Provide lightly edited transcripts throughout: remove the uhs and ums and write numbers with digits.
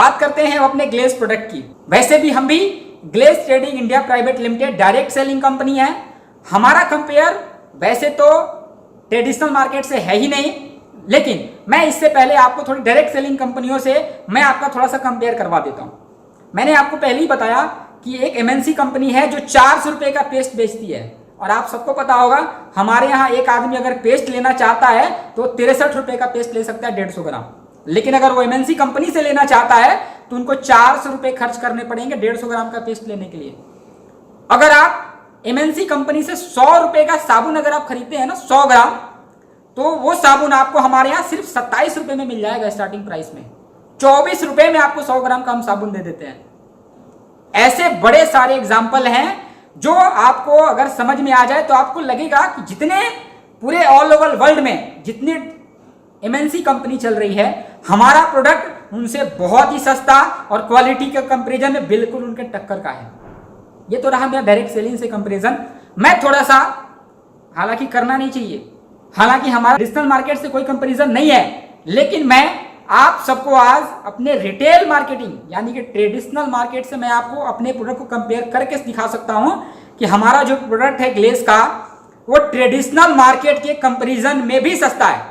बात करते हैं अपने ग्लेज प्रोडक्ट की। वैसे भी हम भी Glaze Trading India Private Limited direct selling company है। हमारा कंपेयर वैसे तो ट्रेडिशनल मार्केट से है ही नहीं, लेकिन मैं इससे पहले आपको थोड़ी डायरेक्ट सेलिंग कंपनियों से मैं आपका थोड़ा सा कंपेयर करवा देता हूं। मैंने आपको पहले ही बताया कि एक एमएनसी कंपनी है जो 400 रुपए का पेस्ट बेचती है, और आप सबको पता होगा हमारे यहाँ एक आदमी अगर पेस्ट लेना चाहता है तो 63 रुपए का पेस्ट ले सकता है 150 ग्राम। लेकिन अगर वो एमएनसी कंपनी से लेना चाहता है तो उनको 400 रुपए खर्च करने पड़ेंगे 150 ग्राम का पेस्ट लेने के लिए। अगर आप एमएनसी कंपनी से 100 रुपए का साबुन अगर आप खरीदते हैं ना 100 ग्राम, तो वो साबुन आपको हमारे यहाँ सिर्फ 27 रुपए में मिल जाएगा स्टार्टिंग प्राइस में। 24 रुपए में आपको 100 ग्राम का हम साबुन दे देते हैं। ऐसे बड़े सारे एग्जाम्पल हैं जो आपको अगर समझ में आ जाए तो आपको लगेगा कि जितने पूरे ऑल ओवर वर्ल्ड में जितनी एमएनसी कंपनी चल रही है, हमारा प्रोडक्ट उनसे बहुत ही सस्ता और क्वालिटी के कंपैरिजन में बिल्कुल उनके टक्कर का है। ये तो रहा मेरा डायरेक्ट सेलिंग से कंपैरिजन। मैं थोड़ा सा, हालांकि करना नहीं चाहिए, हालांकि हमारा ट्रेडिशनल मार्केट से कोई कंपैरिजन नहीं है, लेकिन मैं आप सबको आज अपने रिटेल मार्केटिंग यानी कि ट्रेडिशनल मार्केट से मैं आपको अपने प्रोडक्ट को कंपेयर करके दिखा सकता हूं कि हमारा जो प्रोडक्ट है ग्लेज का वो ट्रेडिशनल मार्केट के कंपैरिजन में भी सस्ता है।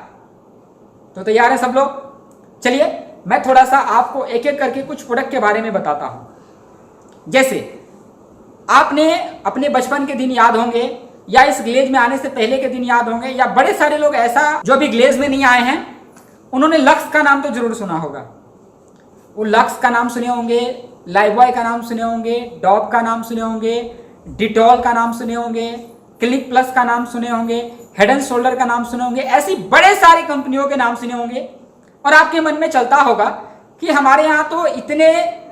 तो तैयार है सब लोग? चलिए मैं थोड़ा सा आपको एक एक करके कुछ प्रोडक्ट के बारे में बताता हूं। जैसे आपने अपने बचपन के दिन याद होंगे या इस ग्लेज में आने से पहले के दिन याद होंगे, या बड़े सारे लोग ऐसा जो अभी ग्लेज में नहीं आए हैं उन्होंने लक्स का नाम तो जरूर सुना होगा। वो लक्स का नाम सुने होंगे, लाइफबॉय का नाम सुने होंगे, डॉव का नाम सुने होंगे, डिटॉल का नाम सुने होंगे, क्लिक प्लस का नाम सुने होंगे, हेड एंड शोल्डर का नाम सुने होंगे। ऐसी बड़े सारी कंपनियों के नाम सुने होंगे और आपके मन में चलता होगा कि हमारे यहाँ तो इतने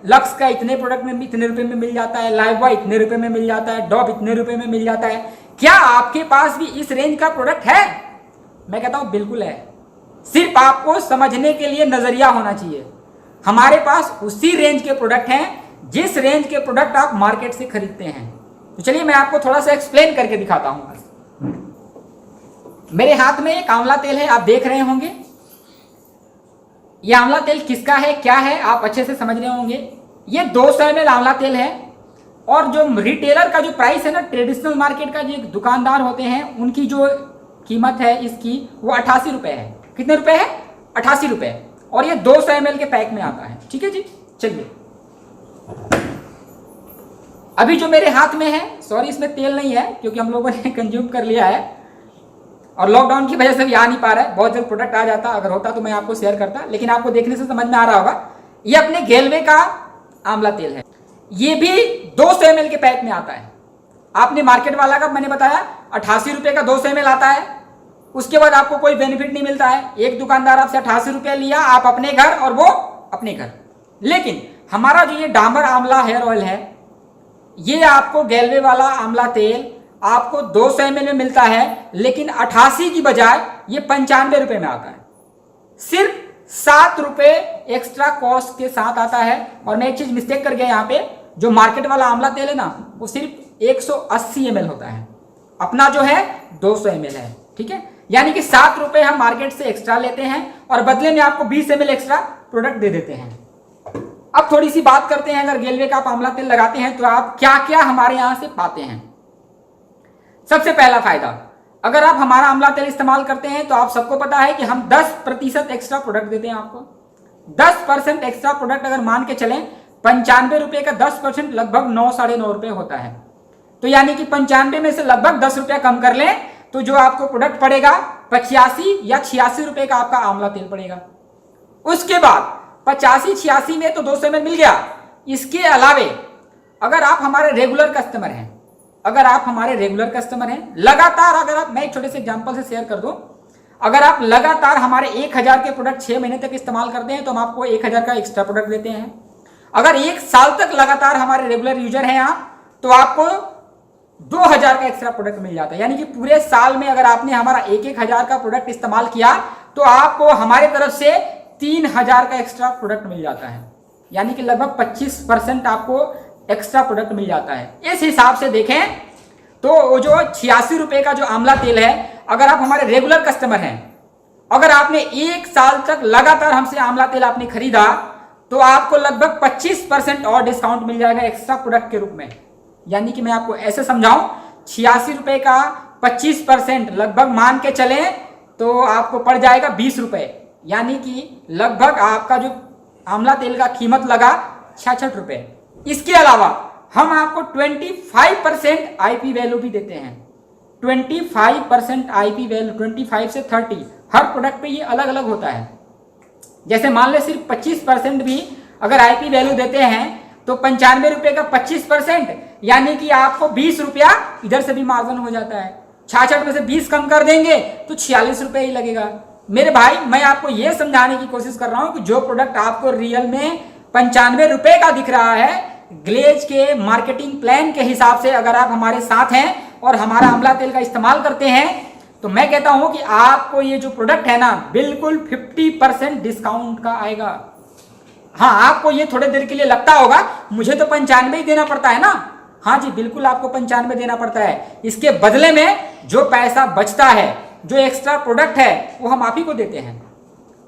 लक्स का इतने प्रोडक्ट में इतने रुपए में मिल जाता है, लाइफबॉय इतने रुपए में मिल जाता है, डॉव इतने रुपए में मिल जाता है। क्या आपके पास भी इस रेंज का प्रोडक्ट है? मैं कहता हूं बिल्कुल है। सिर्फ आपको समझने के लिए नजरिया होना चाहिए। हमारे पास उसी रेंज के प्रोडक्ट हैं जिस रेंज के प्रोडक्ट आप मार्केट से खरीदते हैं। तो चलिए मैं आपको थोड़ा सा एक्सप्लेन करके दिखाता हूं। मेरे हाथ में एक आंवला तेल है, आप देख रहे होंगे। यह आंवला तेल किसका है, क्या है, आप अच्छे से समझ रहे होंगे। ये 200 ml आंवला तेल है, और जो रिटेलर का जो प्राइस है ना, ट्रेडिशनल मार्केट का जो दुकानदार होते हैं उनकी जो कीमत है इसकी वो 88 रुपए है। कितने रुपए है? 88 रुपए। और ये 200 ml के पैक में आता है। ठीक है जी। चलिए अभी जो मेरे हाथ में है, सॉरी इसमें तेल नहीं है क्योंकि हम लोगों ने कंज्यूम कर लिया है और लॉकडाउन की वजह से भी आ नहीं पा रहा है। बहुत जल्द प्रोडक्ट आ जाता, अगर होता तो मैं आपको शेयर करता, लेकिन आपको देखने से समझ में आ रहा होगा ये अपने गेलवे का आंवला तेल है। ये भी 200 ml के पैक में आता है। आपने मार्केट वाला का मैंने बताया 88 रुपए का 200 ml आता है। उसके बाद आपको कोई बेनिफिट नहीं मिलता है। एक दुकानदार आपसे 88 रुपया लिया, आप अपने घर और वो अपने घर। लेकिन हमारा जो ये डाबर आंवला हेयर ऑयल है, ये आपको गेलवे वाला आंवला तेल आपको 200 ml में मिलता है, लेकिन 88 की बजाय ये 95 रुपए में आता है। सिर्फ 7 रुपए एक्स्ट्रा कॉस्ट के साथ आता है। और मैं एक चीज मिस्टेक कर गया, यहाँ पे जो मार्केट वाला आंवला तेल है ना वो सिर्फ 180 ml होता है, अपना जो है 200 ml है। ठीक है, यानी कि 7 रुपए हम मार्केट से एक्स्ट्रा लेते हैं और बदले में आपको 20 ml एक्स्ट्रा प्रोडक्ट दे देते हैं। अब थोड़ी सी बात करते हैं, अगर गेलवे का आप आंवला तेल लगाते हैं तो आप क्या क्या हमारे यहां से पाते हैं। सबसे पहला फायदा, अगर आप हमारा आंवला तेल इस्तेमाल करते हैं तो आप सबको पता है कि हम 10% एक्स्ट्रा प्रोडक्ट देते हैं आपको। 10% एक्स्ट्रा प्रोडक्ट अगर मान के चलें, 95 रुपए का 10% लगभग 9 साढ़े 9 रुपए होता है। तो यानी कि 95 में से लगभग 10 रुपया कम कर लें तो जो आपको प्रोडक्ट पड़ेगा 85 या 86 रुपए का आपका आंवला तेल पड़ेगा। उसके बाद 85-86 में तो 200 ml मिल गया। इसके अलावे अगर आप हमारे रेगुलर कस्टमर हैं, लगातार, अगर आप, मैं एक छोटे से एग्जांपल से शेयर कर दूं, अगर आप लगातार हमारे 1000 के प्रोडक्ट 6 महीने तक इस्तेमाल करते हैं तो हम आपको 1000 का एक्स्ट्रा प्रोडक्ट देते हैं। अगर 1 साल तक लगातार हमारे रेगुलर यूजर हैं आप, तो आपको 2000 का एक्स्ट्रा प्रोडक्ट मिल जाता है। यानी कि पूरे साल में अगर आपने हमारा 1-1000 का प्रोडक्ट इस्तेमाल किया तो आपको हमारे तरफ से 3000 का एक्स्ट्रा प्रोडक्ट मिल जाता है। यानी कि लगभग 25% आपको एक्स्ट्रा प्रोडक्ट मिल जाता है। इस हिसाब से देखें तो जो 86 रुपए का जो आंवला तेल है, अगर आप हमारे रेगुलर कस्टमर हैं, अगर आपने 1 साल तक लगातार हमसे आंवला तेल आपने खरीदा तो आपको लगभग 25% और डिस्काउंट मिल जाएगा एक्स्ट्रा प्रोडक्ट के रूप में। यानी कि मैं आपको ऐसे समझाऊं, 86 रुपए का 25% लगभग मान के चले तो आपको पड़ जाएगा 20 रुपए। यानी कि लगभग आपका जो आंवला तेल का कीमत लगा 66 रुपए। इसके अलावा हम आपको 25% आईपी वैल्यू भी देते हैं। 25% आईपी वैल्यू, 25 से 30 हर प्रोडक्ट पे ये अलग अलग होता है। जैसे मान ले सिर्फ 25% भी अगर आईपी वैल्यू देते हैं तो 95 रुपए का 25% यानी कि आपको 20 रुपया इधर से भी मार्जिन हो जाता है। 66 में से 20 कम कर देंगे तो 46 रुपए ही लगेगा। मेरे भाई, मैं आपको यह समझाने की कोशिश कर रहा हूं कि जो प्रोडक्ट आपको रियल में 95 रुपए का दिख रहा है, ग्लेज के मार्केटिंग प्लान के हिसाब से अगर आप हमारे साथ हैं और हमारा आंवला तेल का इस्तेमाल करते हैं तो मैं कहता हूं कि आपको ये जो प्रोडक्ट है ना बिल्कुल 50% डिस्काउंट का आएगा। हाँ, आपको ये थोड़े देर के लिए लगता होगा मुझे तो 95 ही देना पड़ता है ना। हाँ जी, बिल्कुल आपको 95 देना पड़ता है। इसके बदले में जो पैसा बचता है, जो एक्स्ट्रा प्रोडक्ट है, वो हम आप ही को देते हैं।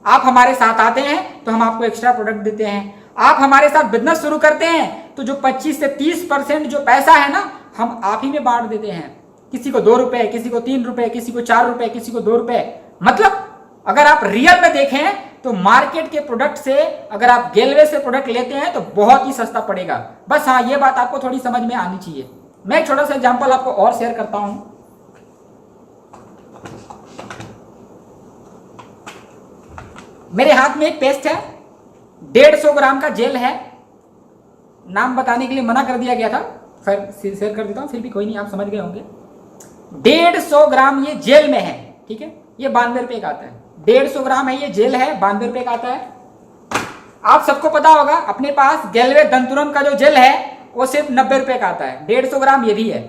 आप हमारे साथ आते हैं तो हम आपको एक्स्ट्रा प्रोडक्ट देते हैं। आप हमारे साथ बिजनेस शुरू करते हैं तो जो 25 से 30% जो पैसा है ना हम आप ही में बांट देते हैं। किसी को 2 रुपए, किसी को 3 रुपए, किसी को 4 रुपए, किसी को 2 रुपए। मतलब अगर आप रियल में देखें तो मार्केट के प्रोडक्ट से अगर आप गेलवे से प्रोडक्ट लेते हैं तो बहुत ही सस्ता पड़ेगा। बस हाँ, ये बात आपको थोड़ी समझ में आनी चाहिए। मैं एक छोटा सा एग्जांपल आपको और शेयर करता हूं। मेरे हाथ में एक पेस्ट है, 150 ग्राम का जेल है। नाम बताने के लिए मना कर दिया गया था, फिर शेयर कर देता हूं, फिर भी कोई नहीं, आप समझ गए होंगे। 150 ग्राम ये जेल में है, ठीक है। ये 92 रुपए का आता है। 150 ग्राम है, ये जेल है, 92 रुपए का आता है। आप सबको पता होगा अपने पास गेलवे दंतुरम का जो जेल है वो सिर्फ 90 रुपए का आता है। 150 ग्राम ये भी है,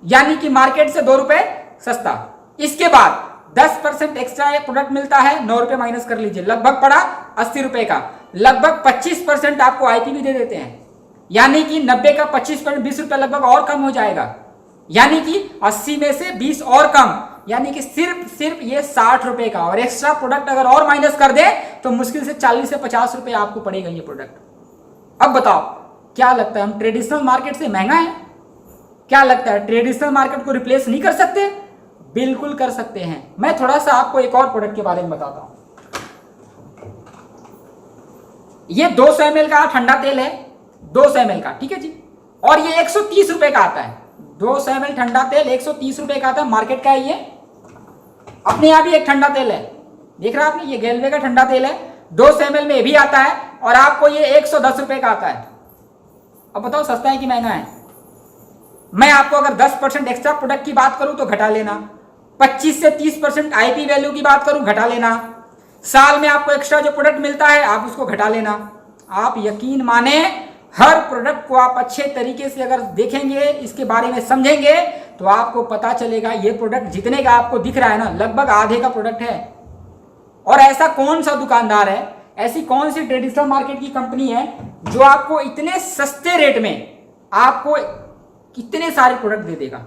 यानी कि मार्केट से 2 रुपए सस्ता। इसके बाद 10% एक्स्ट्रा एक प्रोडक्ट मिलता है, 9 रुपए माइनस कर लीजिए, लगभग पड़ा 80 रुपए का। लगभग 25% आपको आईपी भी दे देते हैं, यानी कि 90 का 25% 20 रुपए लगभग और कम हो जाएगा। यानी कि 80 में से 20 और कम, यानी कि सिर्फ ये 60 रुपए का। और एक्स्ट्रा प्रोडक्ट अगर और माइनस कर दे तो मुश्किल से 40 से 50 रुपए आपको पड़ेगा ये प्रोडक्ट। अब बताओ क्या लगता है, हम ट्रेडिशनल मार्केट से महंगा है? क्या लगता है ट्रेडिशनल मार्केट को रिप्लेस नहीं कर सकते? बिल्कुल कर सकते हैं। मैं थोड़ा सा आपको एक और प्रोडक्ट के बारे में बताता हूं। ये 200 ml का ठंडा तेल है, 200 ml का, ठीक है जी। और ये 130 रुपए का आता है। 200 ml ठंडा तेल 130 रुपए का आता है, मार्केट का है ये। अपने यहाँ भी एक ठंडा तेल है, देख रहा आपने, ये गेलवे का ठंडा तेल है, 200 ml में भी आता है और आपको ये 110 रुपए का आता है। अब बताओ सस्ता है कि महंगा है? मैं आपको अगर 10% एक्स्ट्रा प्रोडक्ट की बात करूं तो घटा लेना, 25 से 30% आईपी वैल्यू की बात करूं घटा लेना, साल में आपको एक्स्ट्रा जो प्रोडक्ट मिलता है आप उसको घटा लेना। आप यकीन माने हर प्रोडक्ट को आप अच्छे तरीके से अगर देखेंगे, इसके बारे में समझेंगे तो आपको पता चलेगा ये प्रोडक्ट जितने का आपको दिख रहा है ना लगभग आधे का प्रोडक्ट है। और ऐसा कौन सा दुकानदार है, ऐसी कौन सी ट्रेडिशनल मार्केट की कंपनी है जो आपको इतने सस्ते रेट में आपको इतने सारे प्रोडक्ट दे देगा?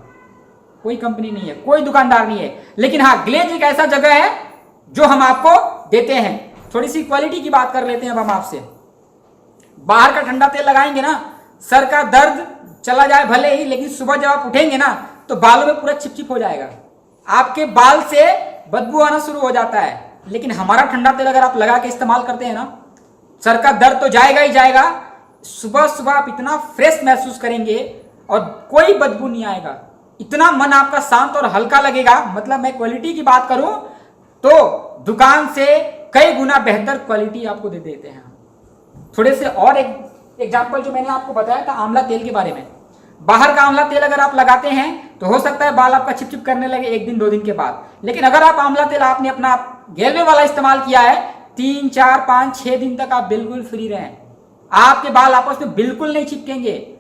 कोई कंपनी नहीं है, कोई दुकानदार नहीं है। लेकिन हाँ, ग्लेज एक ऐसा जगह है जो हम आपको देते हैं। थोड़ी सी क्वालिटी की बात कर लेते हैं अब हम आपसे। बाहर का ठंडा तेल लगाएंगे ना, सर का दर्द चला जाए भले ही, लेकिन सुबह जब आप उठेंगे ना तो बालों में पूरा चिपचिप हो जाएगा, आपके बाल से बदबू आना शुरू हो जाता है। लेकिन हमारा ठंडा तेल अगर आप लगा के इस्तेमाल करते हैं ना, सर का दर्द तो जाएगा ही जाएगा, सुबह सुबह आप इतना फ्रेश महसूस करेंगे और कोई बदबू नहीं आएगा, इतना मन आपका शांत और हल्का लगेगा। मतलब मैं क्वालिटी की बात करूं तो दुकान से कई गुना बेहतर क्वालिटी आपको दे देते हैं। थोड़े से और एक एग्जांपल जो मैंने आपको बताया था आंवला तेल के बारे में। बाहर का आंवला तेल अगर आप लगाते हैं तो हो सकता है बाल आपका चिपचिप करने लगे 1 दिन 2 दिन के बाद। लेकिन अगर आप आंवला तेल आपने अपना गेलवे वाला इस्तेमाल किया है, 3 4 5 6 दिन तक आप बिल्कुल फ्री रहें, आपके बाल आपस में बिल्कुल नहीं चिपकेंगे।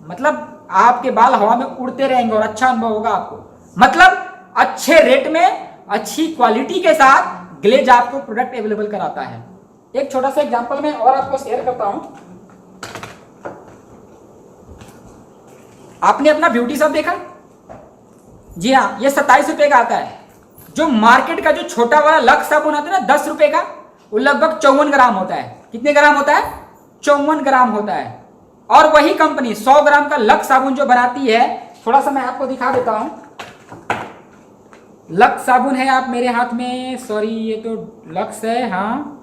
मतलब आपके बाल हवा में उड़ते रहेंगे और अच्छा अनुभव होगा आपको। मतलब अच्छे रेट में अच्छी क्वालिटी के साथ ग्लेज आपको प्रोडक्ट अवेलेबल कराता है। एक छोटा सा एग्जांपल मैं और आपको शेयर करता हूं। आपने अपना ब्यूटी सब देखा? जी हाँ, ये 27 रुपए का आता है। जो मार्केट का जो छोटा वाला लक्स साबुन आता है ना 10 रुपए का, वो लगभग 54 ग्राम होता है। कितने ग्राम होता है? 54 ग्राम होता है। और वही कंपनी 100 ग्राम का लक्स साबुन जो बनाती है, थोड़ा सा मैं आपको दिखा देता हूं। लक्स साबुन है आप मेरे हाथ में, सॉरी ये तो लक्स है, हाँ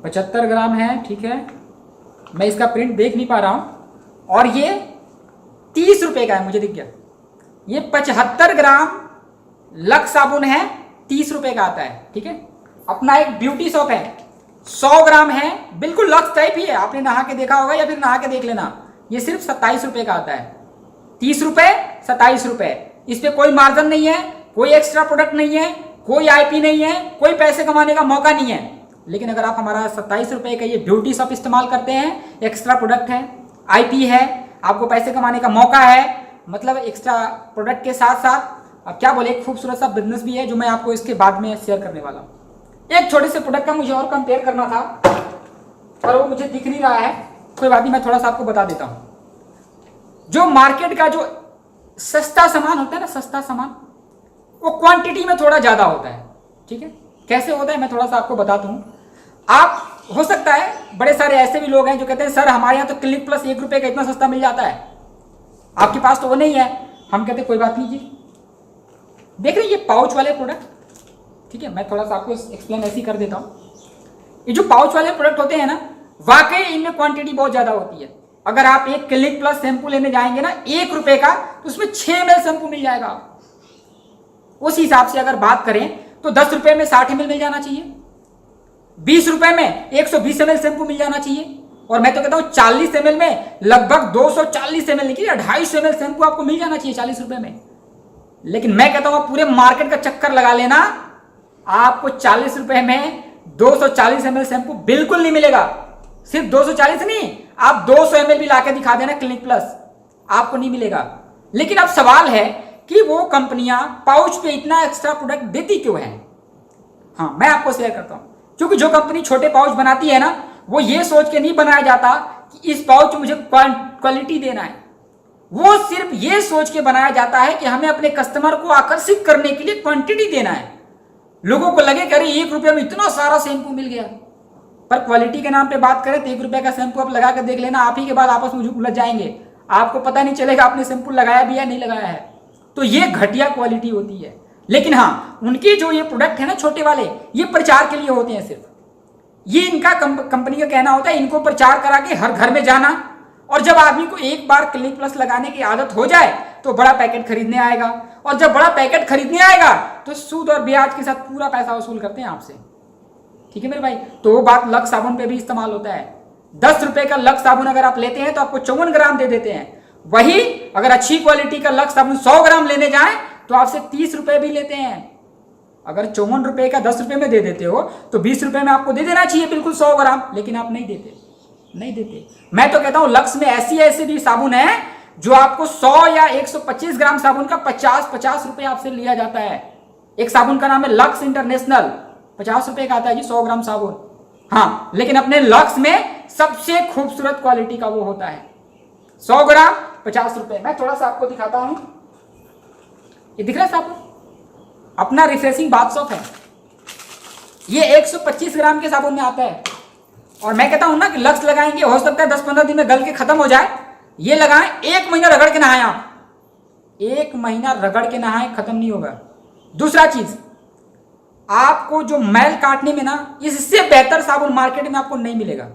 75 ग्राम है, ठीक है, मैं इसका प्रिंट देख नहीं पा रहा हूं। और ये 30 रुपए का है, मुझे दिख गया। ये 75 ग्राम लक्स साबुन है, 30 रुपए का आता है, ठीक है। अपना एक ब्यूटी सोप है, 100 ग्राम है, बिल्कुल लक्स टाइप ही है, आपने नहा के देखा होगा या फिर नहा के देख लेना। ये सिर्फ 27 रुपए का आता है, 30 रुपए 27 रुपए। इस पे कोई मार्जिन नहीं है, कोई एक्स्ट्रा प्रोडक्ट नहीं है, कोई आईपी नहीं है, कोई पैसे कमाने का मौका नहीं है। लेकिन अगर आप हमारा 27 रुपए का ये ब्यूटी सोप इस्तेमाल करते हैं, एक्स्ट्रा प्रोडक्ट है, आईपी है, आपको पैसे कमाने का मौका है, मतलब एक्स्ट्रा प्रोडक्ट के साथ साथ अब क्या बोले, एक खूबसूरत सा बिजनेस भी है जो मैं आपको इसके बाद में शेयर करने वाला हूँ। एक छोटे से प्रोडक्ट का मुझे और कंपेयर करना था, पर वो मुझे दिख नहीं रहा है, कोई बात नहीं, मैं थोड़ा सा आपको बता देता हूँ। जो मार्केट का जो सस्ता सामान होता है ना, सस्ता सामान, वो क्वांटिटी में थोड़ा ज्यादा होता है, ठीक है। कैसे होता है मैं थोड़ा सा आपको बता दूं। आप हो सकता है बड़े सारे ऐसे भी लोग हैं जो कहते हैं सर हमारे यहाँ तो क्लिनिक प्लस 1 रुपए का इतना सस्ता मिल जाता है, आपके पास तो वो नहीं है। हम कहते कोई बात नहीं जी, देख रहे हैं ये पाउच वाले प्रोडक्ट, ठीक है, मैं थोड़ा सा आपको एक्सप्लेन ऐसे ही कर देता हूँ। ये जो पाउच वाले प्रोडक्ट होते हैं ना, वाकई इनमें क्वांटिटी बहुत ज्यादा होती है। अगर आप एक क्लिनिक प्लस शैम्पू लेने जाएंगे ना 1 रुपए का, तो उसमें 6 ml शैम्पू मिल जाएगा। उस हिसाब से अगर बात करें तो 10 रुपए में 60 ml मिल जाना चाहिए, 20 रुपए में 120 ml शैम्पू मिल जाना चाहिए, और मैं तो कहता हूं 40 ml में लगभग 240 ml निकलिए 250 ml शैम्पू आपको मिल जाना चाहिए 40 रुपए में। लेकिन मैं कहता हूं पूरे मार्केट का चक्कर लगा लेना, आपको 40 रुपए में 240 ml शैम्पू बिल्कुल नहीं मिलेगा। सिर्फ 240 नहीं, आप 200 ml भी लाके दिखा देना क्लिनिक प्लस, आपको नहीं मिलेगा। लेकिन अब सवाल है कि वो कंपनियां पाउच पे इतना एक्स्ट्रा प्रोडक्ट देती क्यों है? हाँ, मैं आपको शेयर करता हूं। क्योंकि जो कंपनी छोटे पाउच बनाती है ना, वो ये सोच के नहीं बनाया जाता कि इस पाउच में मुझे क्वालिटी देना है, वो सिर्फ ये सोच के बनाया जाता है कि हमें अपने कस्टमर को आकर्षित करने के लिए क्वांटिटी देना है। लोगों को लगे कि अरे 1 रुपये में इतना सारा शैम्पू मिल गया। पर क्वालिटी के नाम पे बात करें तो 1 रुपये का शैम्पू आप लगा कर देख लेना, आप ही के बाद आपस में उलझ जाएंगे, आपको पता नहीं चलेगा आपने शैम्पू लगाया भी या नहीं लगाया है। तो ये घटिया क्वालिटी होती है। लेकिन हाँ, उनके जो ये प्रोडक्ट है ना छोटे वाले, ये प्रचार के लिए होते हैं सिर्फ। ये इनका कंपनी का कहना होता है, इनको प्रचार करा के हर घर में जाना, और जब आदमी को एक बार क्लिनिक प्लस लगाने की आदत हो जाए तो बड़ा पैकेट खरीदने आएगा, और जब बड़ा पैकेट खरीदने आएगा तो सूद और ब्याज के साथ पूरा पैसा वसूल करते हैं आपसे, ठीक है मेरे भाई। तो वो बात लक्स साबुन पे भी इस्तेमाल होता है। 10 रुपए का लक्स साबुन अगर आप लेते हैं तो आपको 54 ग्राम दे देते हैं। वही अगर अच्छी क्वालिटी का लक्स साबुन 100 ग्राम लेने जाएं तो आपसे 30 रुपए भी लेते हैं। अगर 54 रुपए का 10 रुपए में दे देते हो तो 20 रुपए में आपको दे देना चाहिए बिल्कुल 100 ग्राम, लेकिन आप नहीं देते, नहीं देते। मैं तो कहता हूं लक्स में ऐसी भी साबुन है जो आपको 100 या 125 ग्राम साबुन का 50 रुपए आपसे लिया जाता है। एक साबुन का नाम है लक्स इंटरनेशनल, 50 रुपए का आता है जी 100 ग्राम साबुन। हाँ, लेकिन अपने लक्स में सबसे खूबसूरत क्वालिटी का वो होता है, 100 ग्राम 50 रुपए। मैं थोड़ा सा आपको दिखाता हूं, ये दिख रहा है साबुन, अपना रिफ्रेशिंग बाथ सोप है। ये 125 ग्राम के साबुन में आता है। और मैं कहता हूं ना कि लक्स लगाएंगे, हो सकता है 10-15 दिन में गल के खत्म हो जाए। ये लगाएं, 1 महीना रगड़ के नहाएं आप, 1 महीना रगड़ के नहाएं, खत्म नहीं होगा। दूसरा चीज, आपको जो मैल काटने में ना, इससे बेहतर साबुन मार्केट में आपको नहीं मिलेगा।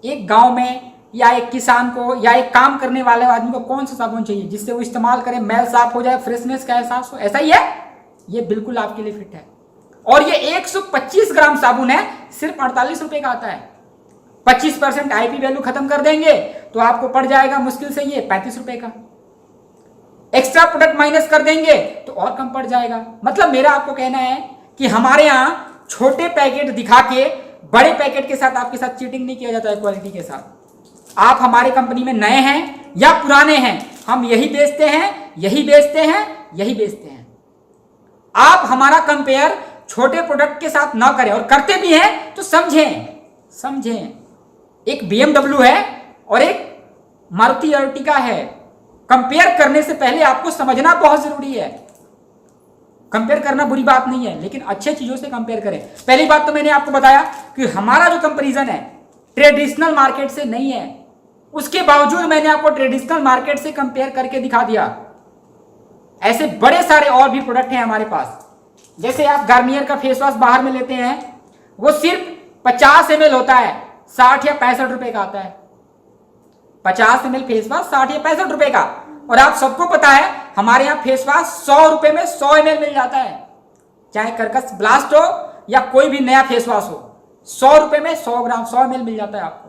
एक गांव में या एक किसान को या एक काम करने वाले आदमी को कौन सा साबुन चाहिए जिससे वो इस्तेमाल करे, मैल साफ हो जाए, फ्रेशनेस का एहसास हो? ऐसा ही है, ये बिल्कुल आपके लिए फिट है। और ये 125 ग्राम साबुन है, सिर्फ 48 रुपए का आता है। 25% आईपी वैल्यू खत्म कर देंगे तो आपको पड़ जाएगा मुश्किल से ये 35 रुपए का। एक्स्ट्रा प्रोडक्ट माइनस कर देंगे तो और कम पड़ जाएगा। मतलब मेरा आपको कहना है कि हमारे यहां छोटे पैकेट दिखा के बड़े पैकेट के साथ आपके साथ चीटिंग नहीं किया जाता है क्वालिटी के साथ। आप हमारी कंपनी में नए हैं या पुराने हैं, हम यही बेचते हैं, यही बेचते हैं, यही बेचते हैं। आप हमारा कंपेयर छोटे प्रोडक्ट के साथ ना करें, और करते भी हैं तो समझें। एक BMW है और एक मारुति अर्टिगा है। कंपेयर करने से पहले आपको समझना बहुत जरूरी है। कंपेयर करना बुरी बात नहीं है, लेकिन अच्छे चीजों से कंपेयर करें। पहली बात तो मैंने आपको बताया कि हमारा जो कंपैरिजन है ट्रेडिशनल मार्केट से नहीं है। उसके बावजूद मैंने आपको ट्रेडिशनल मार्केट से कंपेयर करके दिखा दिया। ऐसे बड़े सारे और भी प्रोडक्ट हैं हमारे पास। जैसे आप गार्नियर का फेस वॉश बाहर में लेते हैं, वो सिर्फ 50 ml होता है, 60 या 65 रुपए का आता है। 50 ml फेस वॉश 60 या 65 रुपए का। और आप सबको पता है हमारे यहाँ फेस वॉश 100 रुपए में 100 ml मिल जाता है। चाहे कर्कश ब्लास्ट हो या कोई भी नया फेस वॉश हो, 100 रुपए में 100 ग्राम 100 ml मिल जाता है आपको।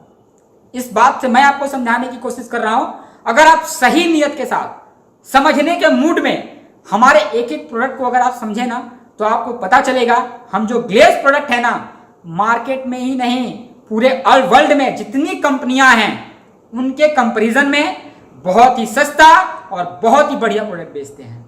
इस बात से मैं आपको समझाने की कोशिश कर रहा हूं। अगर आप सही नियत के साथ समझने के मूड में हमारे एक एक प्रोडक्ट को अगर आप समझे ना, तो आपको पता चलेगा हम जो ग्लेज प्रोडक्ट है ना, मार्केट में ही नहीं पूरे ऑल वर्ल्ड में जितनी कंपनियां हैं उनके कंपैरिजन में बहुत ही सस्ता और बहुत ही बढ़िया प्रोडक्ट बेचते हैं।